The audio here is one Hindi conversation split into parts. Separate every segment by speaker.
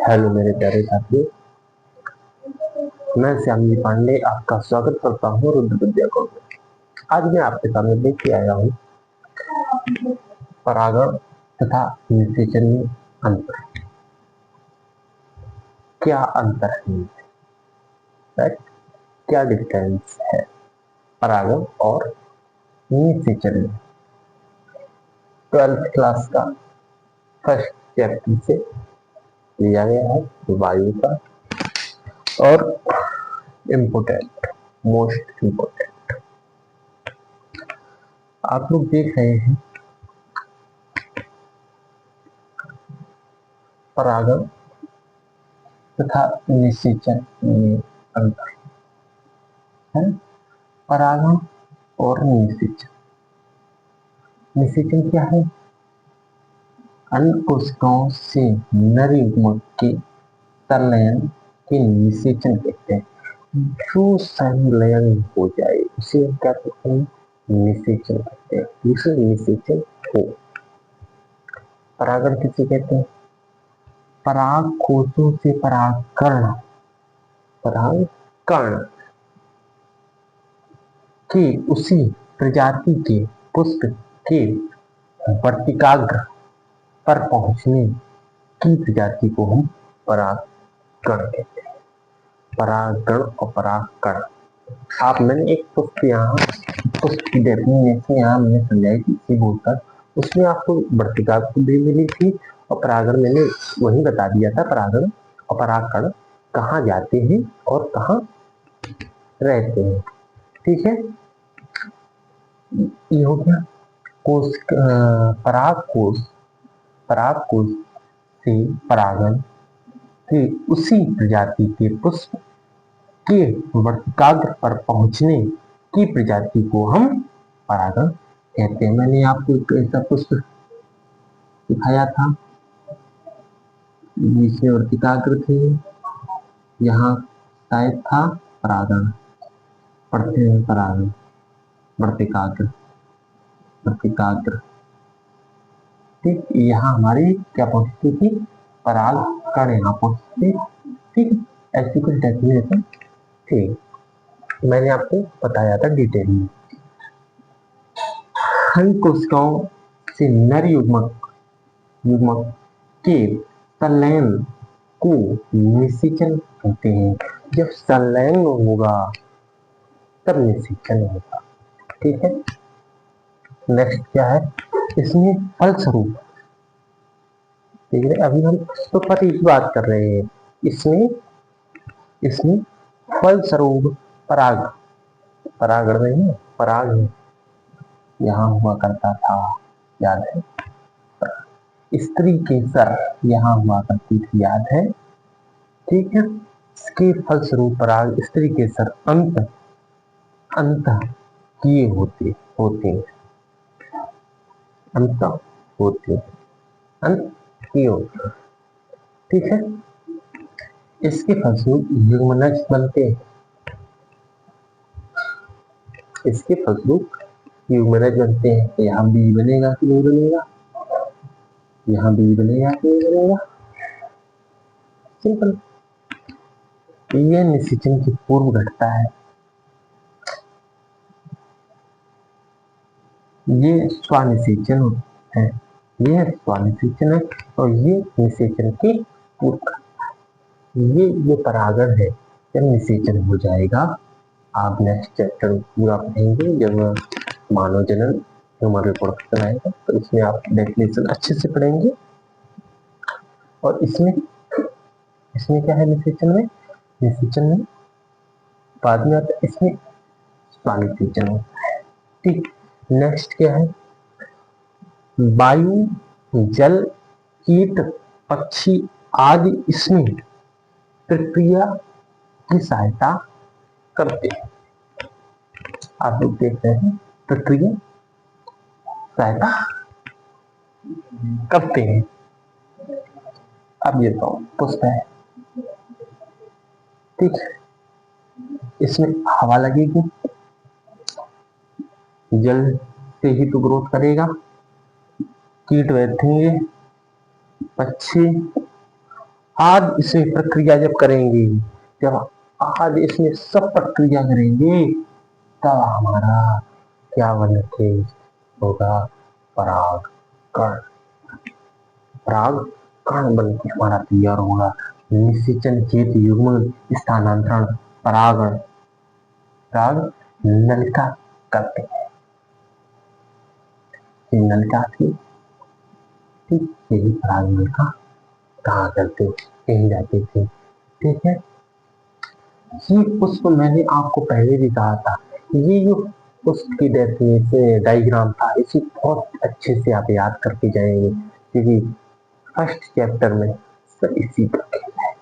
Speaker 1: हेलो मेरे प्यारे साथियों, मैं श्यामजी पांडे आपका स्वागत करता हूँ रुद्र विद्या को। आज मैं आपके सामने लेके आया हूँ परागण तथा निषेचन में अंतर। क्या अंतर है, राइट? क्या डिफरेंस है परागण और निषेचन में? 12th क्लास का फर्स्ट चैप्टर से लिया गया है, वायु का, और इम्पोर्टेंट, मोस्ट इम्पोर्टेंट। आप लोग देख रहे हैं परागण तथा निषेचन में अंतर है। परागण और निषेचन। निषेचन क्या है? अन्य कोशिकाओं से नर युग्मक के संलयन के निषेचन कहते हैं। जो संलयन हो जाए उसे हम क्या कहते हैं? निषेचन कहते हैं। दूसरे निषेचन हो। परागण किसे कहते हैं? पराग कोशों से परागकण, परागकण के उसी प्रजाति के पुष्प के वर्तिकाग्र पर पहुंचने की प्रजाति को हम परागकण कहते हैं। परागण और परागकण। आप मैंने एक पुष्प की डेफिनेशन यहाँ मैंने समझाई थी इसी बोर्ड पर, उसमें आपको वर्तिकाग्र भी मिली थी और परागण मैंने वही बता दिया था। परागण और परागकण कहाँ जाते हैं और कहाँ रहते हैं, ठीक है? ये हो गया कोश। पराग कोश से परागण के उसी प्रजाति के पुष्प के वर्तिकाग्र पर पहुंचने की प्रजाति को हम परागण कहते हैं। मैंने आपको एक ऐसा पुष्प दिखाया था जिसमें वर्तिकाग्र थे, यहाँ शायद था परागण, पढ़ते हैं परागण, वर्तिकाग्र, ठीक। यहाँ हमारी क्या पहुंचती थी? परागकण यहाँ पहुंचती, ठीक। ऐसी कुछ डेफिनेशन थी, मैंने आपको बताया था डिटेल में। अन्य कोशिकाओं से नर युग्मक के संलयन को निषेचन कहते हैं। जब संलयन होगा तब निषेचन होगा, ठीक है? नेक्स्ट क्या है? इसमें फलस्वरूप, ठीक है, अभी हम तो पति की बात कर रहे हैं। इसमें फलस्वरूप परागण नहीं, पराग यहाँ हुआ करता था, याद है? स्त्री केसर यहाँ हुआ करती थी, याद है? ठीक है। इसके फलस्वरूप पराग स्त्री केसर अंत किए होते अंत होते अंत किए होते, ठीक है। इसके फलस्वरूप युग्मनज बनते हैं। इसके फलस्वरूप युग्मनज बनते हैं। यहाँ बीज बनेगा कि नहीं बनेगा? यहाँ बीज बनेगा कि नहीं बनेगा? सिंपल। यह निषेचन की पूर्व घटता है। ये स्वानिषेचन है, यह स्वानिषेचन है और ये निषेचन की पूर्व। ये परागण है। जब निषेचन हो जाएगा, आप नेक्स्ट चैप्टर पूरा पढ़ेंगे जब मानव जनन ह्यूमन रिप्रोडक्शन आएगा, तो इसमें आप डेफिनेशन अच्छे से पढ़ेंगे। और इसमें क्या है? निषेचन में बाद में आता है, इसमें स्वानिषेचन होता है, ठीक। नेक्स्ट क्या है? वायु, जल, कीट, पक्षी आदि इसमें प्रक्रिया की सहायता करते हैं। आप लोग देख रहे हैं, प्रक्रिया सहायता करते हैं। अब ये तो पुष्प है, ठीक। इसमें हवा लगेगी, जल से ही तो ग्रोथ करेगा। कीट बैठेंगे, पक्षी आज इसे प्रक्रिया जब करेंगे, जब आज इसमें सब प्रक्रिया करेंगे, तब हमारा क्या बन के होगा, परागकण। परागकण बन के हमारा तैयार होगा। निषेचन, चेत युग्मन, स्थानांतरण, परागण, पराग नलिका करते हैं। नलिका थी, ठीक, यही पराग नलिका कहा करते, कही जाती थी। ठीक है, ये पुष्प मैंने आपको पहले भी कहा था, ये जो पुष्प की डेफिनेशन डायग्राम था, इसे बहुत अच्छे से आप याद करके जाएंगे, क्योंकि फर्स्ट चैप्टर में सब इसी का खेल है,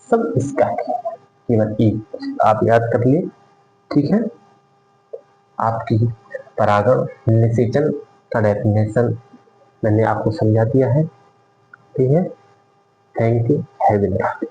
Speaker 1: सब इसका खेल है। केवल एक आप याद कर लिए, ठीक है। आपकी परागण निषेचन का डेफिनेशन मैंने आपको समझा दिया है, ठीक है। Thank you, have a nice day.